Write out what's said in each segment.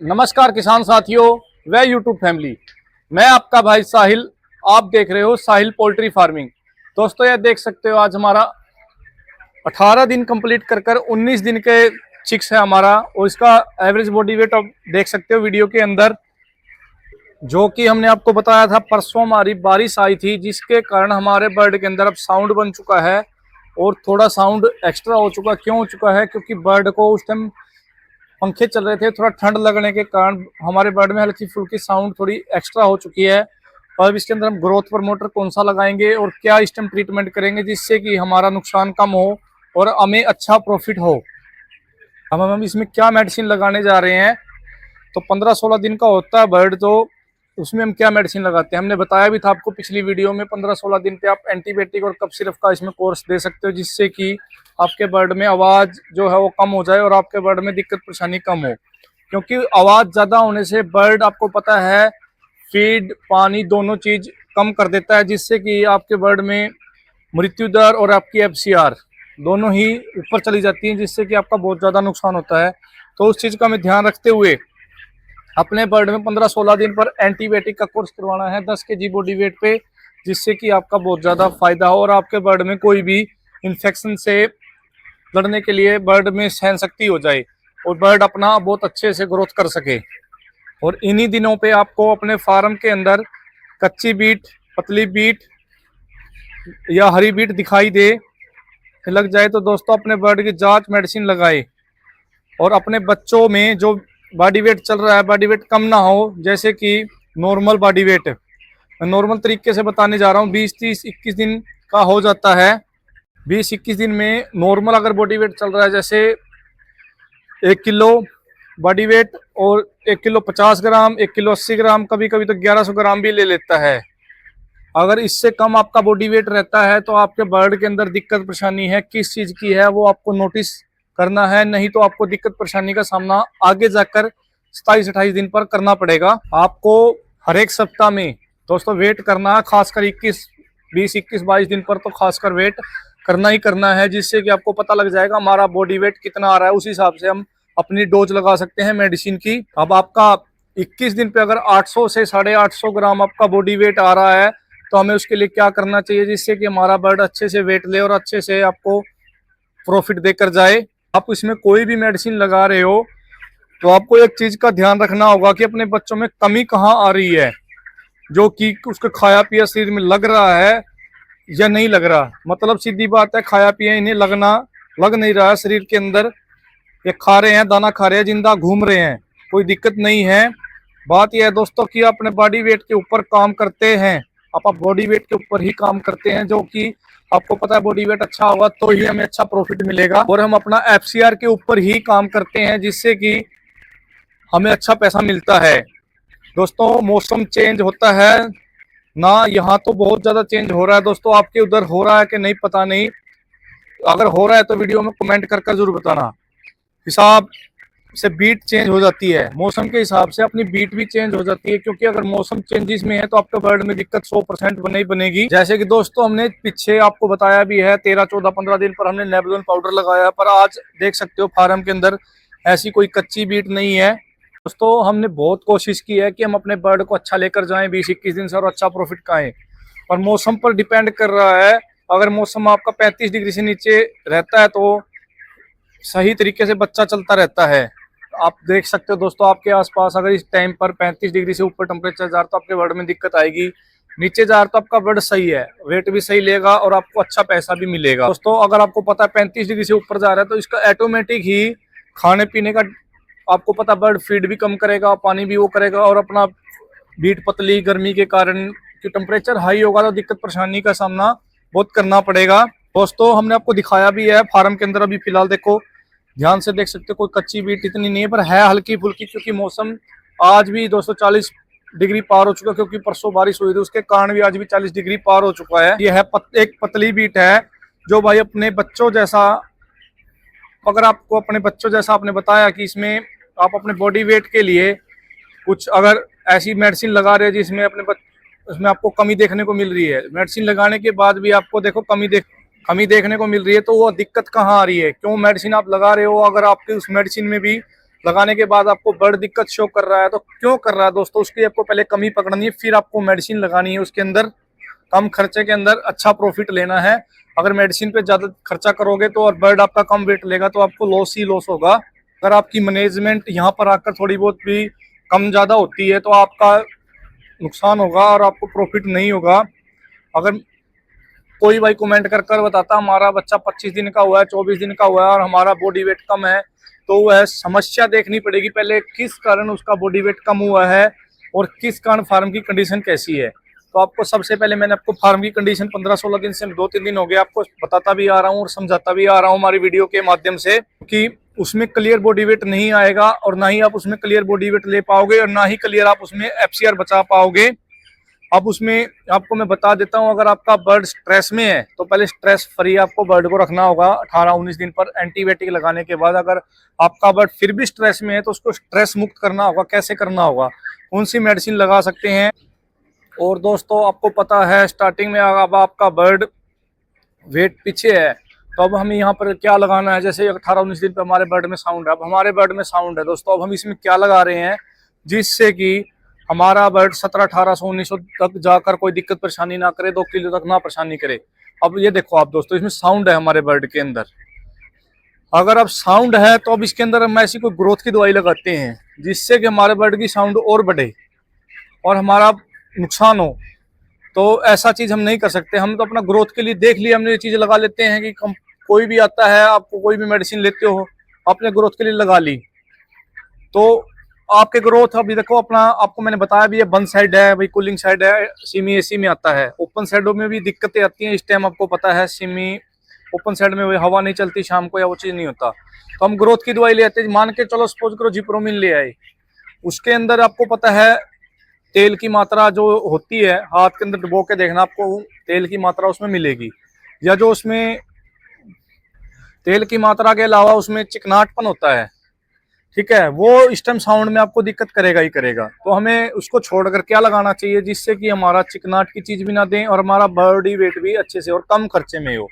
नमस्कार किसान साथियों व यूट्यूब फैमिली। मैं आपका भाई साहिल। आप देख रहे हो साहिल पोल्ट्री फार्मिंग। दोस्तों ये देख सकते हो आज हमारा 18 दिन कंप्लीट कर कर 19 दिन के चिक्स है हमारा, और इसका एवरेज बॉडी वेट आप देख सकते हो वीडियो के अंदर। जो कि हमने आपको बताया था, परसों हमारी बारिश आई थी जिसके कारण हमारे बर्ड के अंदर अब साउंड बन चुका है और थोड़ा साउंड एक्स्ट्रा हो चुका। क्यों हो चुका है? क्योंकि बर्ड को उस टाइम पंखे चल रहे थे, थोड़ा ठंड लगने के कारण हमारे बर्ड में हल्की फुल्की साउंड थोड़ी एक्स्ट्रा हो चुकी है। और इसके अंदर हम ग्रोथ प्रमोटर कौन सा लगाएंगे और क्या इस टाइम ट्रीटमेंट करेंगे जिससे कि हमारा नुकसान कम हो और हमें अच्छा प्रॉफिट हो। अब हम इसमें क्या मेडिसिन लगाने जा रहे हैं, तो 15-16 दिन का होता है बर्ड, तो उसमें हम क्या मेडिसिन लगाते हैं हमने बताया भी था आपको पिछली वीडियो में। 15-16 दिन पे आप एंटीबायोटिक और कफ सिरप का इसमें कोर्स दे सकते हो जिससे कि आपके बर्ड में आवाज़ जो है वो कम हो जाए और आपके बर्ड में दिक्कत परेशानी कम हो। क्योंकि आवाज़ ज़्यादा होने से बर्ड, आपको पता है, फीड पानी दोनों चीज़ कम कर देता है जिससे कि आपके बर्ड में मृत्यु दर और आपकी एफसीआर दोनों ही ऊपर चली जाती हैं जिससे कि आपका बहुत ज़्यादा नुकसान होता है। तो उस चीज़ का हमें ध्यान रखते हुए अपने बर्ड में 15-16 दिन पर एंटीबायोटिक का कोर्स करवाना है 10 kg बॉडी वेट पे, जिससे कि आपका बहुत ज़्यादा फायदा हो और आपके बर्ड में कोई भी इन्फेक्शन से लड़ने के लिए बर्ड में सहन शक्ति हो जाए और बर्ड अपना बहुत अच्छे से ग्रोथ कर सके। और इन्हीं दिनों पे आपको अपने फार्म के अंदर कच्ची बीट, पतली बीट या हरी बीट दिखाई दे लग जाए तो दोस्तों अपने बर्ड की जांच मेडिसिन लगाए। और अपने बच्चों में जो बॉडी वेट चल रहा है, बॉडी वेट कम ना हो, जैसे कि नॉर्मल बॉडी वेट, मैं नॉर्मल तरीके से बताने जा रहा हूँ, 20-30-21 दिन का हो जाता है। 20-21 दिन में नॉर्मल अगर बॉडी वेट चल रहा है, जैसे 1 किलो बॉडी वेट और 1 किलो 50 ग्राम, 1 किलो 80 ग्राम, कभी कभी तो 1100 ग्राम भी ले लेता है। अगर इससे कम आपका बॉडी वेट रहता है तो आपके बर्ड के अंदर दिक्कत परेशानी है, किस चीज़ की है वो आपको नोटिस करना है, नहीं तो आपको दिक्कत परेशानी का सामना आगे जाकर 27-28 दिन पर करना पड़ेगा। आपको हर एक सप्ताह में दोस्तों वेट करना है, खासकर 20-21-22 दिन पर तो खासकर वेट करना ही करना है, जिससे कि आपको पता लग जाएगा हमारा बॉडी वेट कितना आ रहा है। उस हिसाब से हम अपनी डोज लगा सकते हैं मेडिसिन की। अब आपका 21 दिन पे अगर 800 से 850 ग्राम आपका बॉडी वेट आ रहा है तो हमें उसके लिए क्या करना चाहिए जिससे कि हमारा बर्ड अच्छे से वेट ले और अच्छे से आपको प्रॉफिट देकर जाए। आप इसमें कोई भी मेडिसिन लगा रहे हो तो आपको एक चीज का ध्यान रखना होगा कि अपने बच्चों में कमी कहाँ आ रही है, जो कि उसको खाया पिया शरीर में लग रहा है या नहीं लग रहा। मतलब सीधी बात है, खाया पिया इन्हें लग नहीं रहा है शरीर के अंदर, ये खा रहे हैं, दाना खा रहे हैं, जिंदा घूम रहे हैं, कोई दिक्कत नहीं है। बात यह है दोस्तों कि अपने बॉडी वेट के ऊपर काम करते हैं, आप बॉडी वेट के ऊपर ही काम करते हैं, जो कि आपको पता है बॉडी वेट अच्छा होगा तो ही हमें अच्छा प्रॉफिट मिलेगा। और हम अपना एफसीआर के ऊपर ही काम करते हैं जिससे कि हमें अच्छा पैसा मिलता है। दोस्तों मौसम चेंज होता है ना, यहाँ तो बहुत ज़्यादा चेंज हो रहा है दोस्तों, आपके उधर हो रहा है कि नहीं पता नहीं। अगर हो रहा है तो वीडियो में कमेंट कर जरूर बताना। हिसाब से बीट चेंज हो जाती है, मौसम के हिसाब से अपनी बीट भी चेंज हो जाती है, क्योंकि अगर मौसम चेंजेस में है तो आपके बर्ड में दिक्कत 100% बनेगी। जैसे कि दोस्तों हमने पीछे आपको बताया भी है, 13-14-15 दिन पर हमने नेबुलोन पाउडर लगाया, पर आज देख सकते हो फार्म के अंदर ऐसी कोई कच्ची बीट नहीं है। दोस्तों हमने बहुत कोशिश की है कि हम अपने बर्ड को अच्छा लेकर जाएं 20-21 दिन से और अच्छा प्रॉफिट खाएं, और मौसम पर डिपेंड कर रहा है। अगर मौसम आपका 35 डिग्री से नीचे रहता है तो सही तरीके से बच्चा चलता रहता है। आप देख सकते हो दोस्तों आपके आसपास अगर इस टाइम पर 35 डिग्री से ऊपर टेम्परेचर जा रहा तो आपके बर्ड में दिक्कत आएगी, नीचे जा रहा तो आपका बर्ड सही है, वेट भी सही लेगा और आपको अच्छा पैसा भी मिलेगा। दोस्तों अगर आपको पता है 35 डिग्री से ऊपर जा रहा है तो इसका ऑटोमेटिक ही खाने पीने का, आपको पता बर्ड फीड भी कम करेगा, पानी भी वो करेगा, और अपना बीट पतली गर्मी के कारण कि टेम्परेचर हाई होगा तो दिक्कत परेशानी का सामना बहुत करना पड़ेगा। दोस्तों हमने आपको दिखाया भी है फार्म के अंदर, अभी फिलहाल देखो ध्यान से देख सकते हो, कोई कच्ची बीट इतनी नहीं है पर है हल्की फुल्की, क्योंकि मौसम आज भी 240 डिग्री पार हो चुका है, क्योंकि परसों बारिश हुई थी उसके कारण भी आज भी 40 डिग्री पार हो चुका है। यह है एक पतली बीट है जो भाई अपने बच्चों जैसा, अगर आपको अपने बच्चों जैसा आपने बताया कि इसमें आप अपने बॉडी वेट के लिए कुछ अगर ऐसी मेडिसिन लगा रहे हैं जिसमें उसमें आपको कमी देखने को मिल रही है, मेडिसिन लगाने के बाद भी आपको देखो कमी देखने को मिल रही है, तो वो दिक्कत कहाँ आ रही है, क्यों मेडिसिन आप लगा रहे हो। अगर आपके उस मेडिसिन में भी लगाने के बाद आपको बर्ड दिक्कत शो कर रहा है, तो क्यों कर रहा है दोस्तों, उसकी आपको पहले कमी पकड़नी है, फिर आपको मेडिसिन लगानी है। उसके अंदर कम खर्चे के अंदर अच्छा प्रॉफिट लेना है। अगर मेडिसिन पे ज्यादा खर्चा करोगे तो और बर्ड आपका कम वेट लेगा तो आपको लॉस ही लॉस होगा। अगर आपकी मैनेजमेंट यहाँ पर आकर थोड़ी बहुत भी कम ज्यादा होती है तो आपका नुकसान होगा और आपको प्रॉफिट नहीं होगा। अगर कोई भाई कमेंट कर कर बताता हमारा बच्चा 25 दिन का हुआ है, 24 दिन का हुआ है और हमारा बॉडी वेट कम है, तो वह समस्या देखनी पड़ेगी पहले, किस कारण उसका बॉडी वेट कम हुआ है और किस कारण फार्म की कंडीशन कैसी है। तो आपको सबसे पहले मैंने आपको फार्म की कंडीशन 15-16 दिन से 2-3 दिन हो गए आपको बताता भी आ रहा हूँ और समझाता भी आ रहा हूँ हमारी वीडियो के माध्यम से, कि उसमें क्लियर बॉडी वेट नहीं आएगा और ना ही आप उसमें क्लियर बॉडी वेट ले पाओगे और ना ही क्लियर आप उसमें एफसीआर बचा पाओगे। अब उसमें आपको मैं बता देता हूं, अगर आपका बर्ड स्ट्रेस में है तो पहले स्ट्रेस फ्री आपको बर्ड को रखना होगा 18-19 दिन पर एंटीबायोटिक लगाने के बाद। अगर आपका बर्ड फिर भी स्ट्रेस में है तो उसको स्ट्रेस मुक्त करना होगा। कैसे करना होगा, कौन सी मेडिसिन लगा सकते हैं। और दोस्तों आपको पता है स्टार्टिंग में अब आपका बर्ड वेट पीछे है तो अब हमें यहाँ पर क्या लगाना है। जैसे 18-19 दिन पर हमारे बर्ड में साउंड है, अब हमारे बर्ड में साउंड है दोस्तों, अब हम इसमें क्या लगा रहे हैं जिससे कि हमारा बर्ड 1700-1800-1900 तक जाकर कोई दिक्कत परेशानी ना करे, 2 किलो तक ना परेशानी करे। अब ये देखो आप दोस्तों, इसमें साउंड है हमारे बर्ड के अंदर। अगर अब साउंड है तो अब इसके अंदर हम ऐसी कोई ग्रोथ की दवाई लगाते हैं जिससे कि हमारे बर्ड की साउंड और बढ़े और हमारा नुकसान हो, तो ऐसा चीज हम नहीं कर सकते। हम तो अपना ग्रोथ के लिए देख लिया, हमने ये चीज लगा लेते हैं कि कोई भी आता है, आपको कोई भी मेडिसिन लेते हो अपने ग्रोथ के लिए लगा ली तो आपके ग्रोथ। अभी देखो अपना, आपको मैंने बताया भी, ये बंद साइड है भाई, कूलिंग साइड है, सिमी एसी में आता है। ओपन साइडों में भी दिक्कतें आती हैं, इस टाइम आपको पता है सिमी ओपन साइड में हवा नहीं चलती शाम को या वो चीज नहीं होता, तो हम ग्रोथ की दवाई ले आते हैं। मान के चलो सपोज करो जिप्रोमिन ले आए, उसके अंदर आपको पता है तेल की मात्रा जो होती है, हाथ के अंदर डुबो के देखना, आपको तेल की मात्रा उसमें मिलेगी, या जो उसमें तेल की मात्रा के अलावा उसमें चिकनाहटपन होता है, ठीक है, वो इस टाइम साउंड में आपको दिक्कत करेगा ही करेगा। तो हमें उसको छोड़कर क्या लगाना चाहिए जिससे कि हमारा चिकनाहट की चीज भी ना दें और हमारा बॉडी वेट भी अच्छे से और कम खर्चे में हो।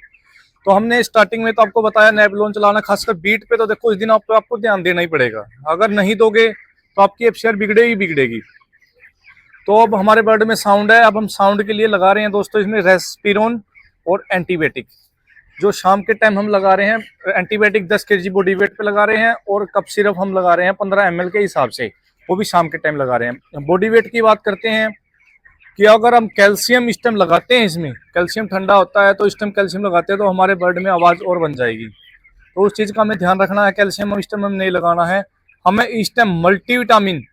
तो हमने स्टार्टिंग में तो आपको बताया नेबुलोन चलाना, खासकर बीट पे तो देखो इस दिन आपको ध्यान देना ही पड़ेगा। अगर नहीं दोगे तो आपकी एफसीआर बिगड़े ही बिगड़ेगी। तो अब हमारे बर्ड में साउंड है, अब हम साउंड के लिए लगा रहे हैं दोस्तों इसमें रेस्पिरोन और एंटीबायोटिक। जो शाम के टाइम हम लगा रहे हैं एंटीबायोटिक 10 kg बॉडी वेट पे लगा रहे हैं और कप सिरप हम लगा रहे हैं 15 ml के हिसाब से, वो भी शाम के टाइम लगा रहे हैं। बॉडी वेट की बात करते हैं कि अगर हम कैल्शियम इस टाइम लगाते हैं, इसमें कैल्शियम ठंडा होता है तो इस टाइम कैल्शियम लगाते हैं तो हमारे बर्ड में आवाज़ और बन जाएगी। तो उस चीज़ का हमें ध्यान रखना है, कैल्शियम इस टाइम हमें नहीं लगाना है। हमें इस टाइम मल्टीविटामिन,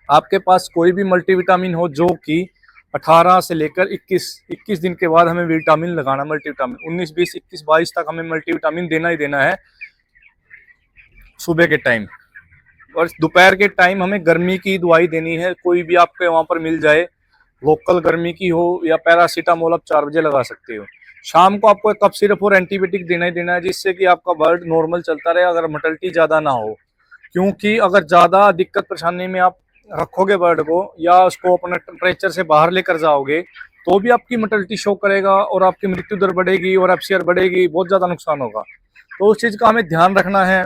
आपके पास कोई भी मल्टीविटामिन हो जो कि 18 से लेकर 21 दिन के बाद हमें विटामिन लगाना, मल्टीविटामिन 19, 20, 21, 22 तक हमें मल्टीविटामिन देना ही देना है सुबह के टाइम। और दोपहर के टाइम हमें गर्मी की दवाई देनी है, कोई भी आपके वहां पर मिल जाए, लोकल गर्मी की हो या पैरासीटामोल आप 4 बजे लगा सकते हो। शाम को आपको कफ सिरप और एंटीबायोटिक देना ही देना है जिससे कि आपका बर्ड नॉर्मल चलता रहे, अगर मोर्टेलिटी ज्यादा ना हो। क्योंकि अगर ज्यादा दिक्कत परेशानी में आप रखोगे बर्ड को या उसको अपने टेम्परेचर से बाहर लेकर जाओगे तो भी आपकी मोर्टेलिटी शो करेगा और आपकी मृत्यु दर बढ़ेगी और एफसीआर बढ़ेगी, बहुत ज्यादा नुकसान होगा। तो उस चीज का हमें ध्यान रखना है।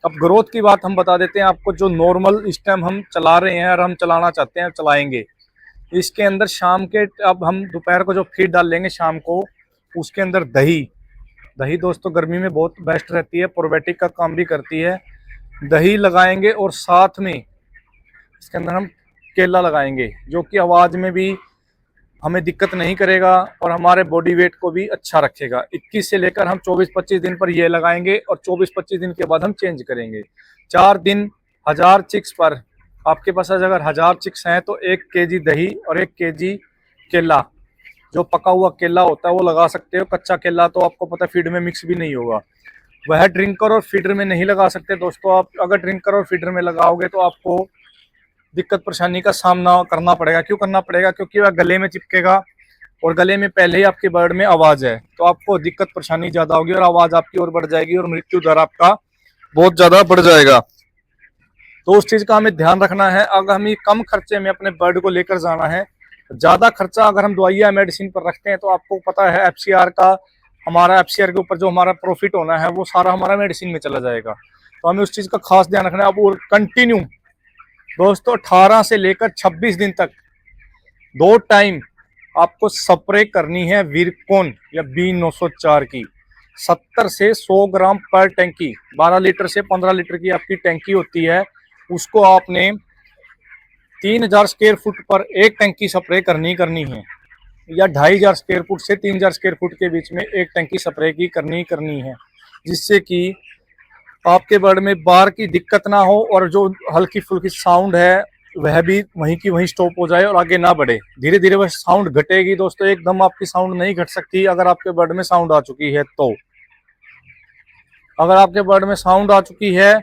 अब ग्रोथ की बात हम बता देते हैं आपको, जो नॉर्मल इस टाइम हम चला रहे हैं और हम चलाना चाहते हैं चलाएंगे, इसके अंदर शाम के, अब हम दोपहर को जो फीड डाल लेंगे शाम को, उसके अंदर दही, दही दोस्तों गर्मी में बहुत बेस्ट रहती है, प्रोबायोटिक का काम भी करती है। दही लगाएंगे और साथ में इसके अंदर हम केला लगाएंगे जो कि आवाज़ में भी हमें दिक्कत नहीं करेगा और हमारे बॉडी वेट को भी अच्छा रखेगा। 21 से लेकर हम 24-25 दिन पर ये लगाएंगे और 24-25 दिन के बाद हम चेंज करेंगे। 4 दिन 1000 चिक्स पर, आपके पास अगर 1000 चिक्स हैं तो 1 kg दही और 1 kg केला, जो पका हुआ केला होता है वो लगा सकते हो। कच्चा केला तो आपको पता है फीड में मिक्स भी नहीं होगा, वह ड्रिंकर और फीडर में नहीं लगा सकते दोस्तों। आप अगर ड्रिंकर और फीडर में लगाओगे तो आपको दिक्कत परेशानी का सामना करना पड़ेगा। क्यों करना पड़ेगा? क्योंकि वह गले में चिपकेगा और गले में पहले ही आपके बर्ड में आवाज़ है तो आपको दिक्कत परेशानी ज़्यादा होगी और आवाज़ आपकी और बढ़ जाएगी और मृत्यु दर आपका बहुत ज़्यादा बढ़ जाएगा। तो उस चीज़ का हमें ध्यान रखना है। अगर हमें कम खर्चे में अपने बर्ड को लेकर जाना है, ज़्यादा खर्चा अगर हम दवाइयाँ मेडिसिन पर रखते हैं तो आपको पता है एफसीआर का, हमारा एफसीआर के ऊपर जो हमारा प्रॉफिट होना है वो सारा हमारा मेडिसिन में चला जाएगा। तो हमें उस चीज का खास ध्यान रखना है। अब और कंटिन्यू दोस्तों 18 से लेकर 26 दिन तक 2 टाइम आपको स्प्रे करनी है वीरकोन या B904 की। 70 से 100 ग्राम पर टैंकी, 12 लीटर से 15 लीटर की आपकी टैंकी होती है, उसको आपने 3000 स्क्वायर फुट पर एक टैंकी स्प्रे करनी है, या 2500 स्क्वायर फुट से 3000 स्क्वायर फुट के बीच में एक टैंकी स्प्रे की करनी है, जिससे कि आपके बर्ड में बार की दिक्कत ना हो और जो हल्की फुल्की साउंड है वह भी वहीं की वहीं स्टॉप हो जाए और आगे ना बढ़े। धीरे धीरे वह साउंड घटेगी दोस्तों, एकदम आपकी साउंड नहीं घट सकती। अगर आपके बर्ड में साउंड आ चुकी है तो, अगर आपके बर्ड में साउंड आ चुकी है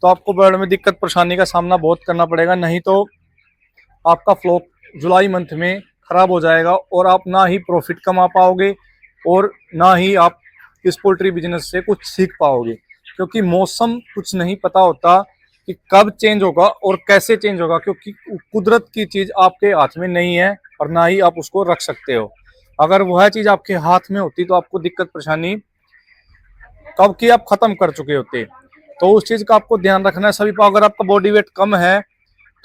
तो आपको बर्ड में दिक्कत परेशानी का सामना बहुत करना पड़ेगा, नहीं तो आपका फ्लॉक जुलाई मंथ में खराब हो जाएगा और आप ना ही प्रॉफिट कमा पाओगे और ना ही आप इस पोल्ट्री बिजनेस से कुछ सीख पाओगे, क्योंकि मौसम कुछ नहीं पता होता कि कब चेंज होगा और कैसे चेंज होगा, क्योंकि कुदरत की चीज आपके हाथ में नहीं है और ना ही आप उसको रख सकते हो। अगर वह चीज आपके हाथ में होती तो आपको दिक्कत परेशानी कब की आप खत्म कर चुके होते। तो उस चीज का आपको ध्यान रखना है सभी। अगर आपका बॉडी वेट कम है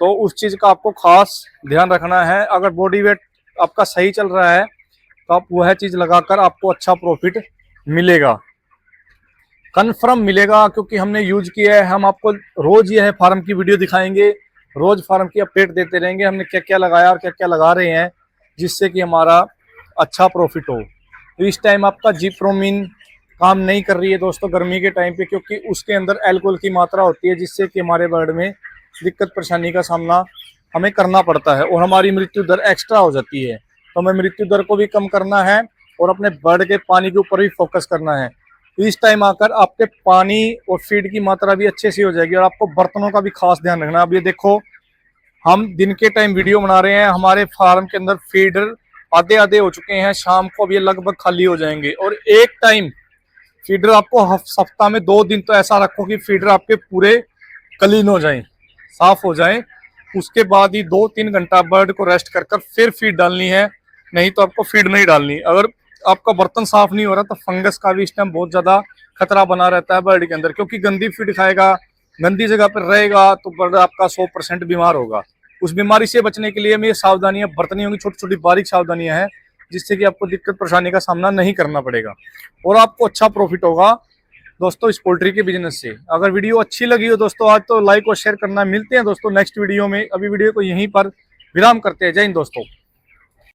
तो उस चीज का आपको खास ध्यान रखना है। अगर बॉडी वेट आपका सही चल रहा है तो आप वह चीज लगाकर आपको अच्छा प्रॉफिट मिलेगा, कन्फर्म मिलेगा, क्योंकि हमने यूज किया है। हम आपको रोज यह फार्म की वीडियो दिखाएंगे, रोज फार्म की अपडेट देते रहेंगे, हमने क्या क्या लगाया और क्या क्या लगा रहे हैं, जिससे कि हमारा अच्छा प्रॉफिट हो। तो इस टाइम आपका जीप्रोमिन काम नहीं कर रही है दोस्तों गर्मी के टाइम पे, क्योंकि उसके अंदर अल्कोहल की मात्रा होती है, जिससे कि हमारे बर्ड में दिक्कत परेशानी का सामना हमें करना पड़ता है और हमारी मृत्यु दर एक्स्ट्रा हो जाती है। तो हमें मृत्यु दर को भी कम करना है और अपने बर्ड के पानी के ऊपर भी फोकस करना है। इस टाइम आकर आपके पानी और फीड की मात्रा भी अच्छे से हो जाएगी और आपको बर्तनों का भी खास ध्यान रखना। अब ये देखो, हम दिन के टाइम वीडियो बना रहे हैं, हमारे फार्म के अंदर फीडर आधे आधे हो चुके हैं, शाम को अब ये लगभग खाली हो जाएंगे। और एक टाइम फीडर आपको सप्ताह में 2 दिन तो ऐसा रखो कि फीडर आपके पूरे क्लीन हो जाए, साफ हो जाए। उसके बाद ही 2-3 घंटा बर्ड को रेस्ट कर कर फिर फीड डालनी है, नहीं तो आपको फीड नहीं डालनी। अगर आपका बर्तन साफ नहीं हो रहा तो फंगस का भी इस टाइम बहुत ज्यादा खतरा बना रहता है बर्ड के अंदर, क्योंकि गंदी फीड खाएगा, गंदी जगह पर रहेगा तो बर्ड आपका 100% बीमार होगा। उस बीमारी से बचने के लिए ये सावधानियां बरतनी होंगी, छोटी छोटी बारीक सावधानियां हैं, जिससे कि आपको दिक्कत परेशानी का सामना नहीं करना पड़ेगा और आपको अच्छा प्रॉफिट होगा दोस्तों इस पोल्ट्री के बिजनेस से। अगर वीडियो अच्छी लगी हो दोस्तों आज तो लाइक और शेयर करना। मिलते हैं दोस्तों नेक्स्ट वीडियो में, अभी वीडियो को यहीं पर विराम करते हैं। जय हिंद दोस्तों।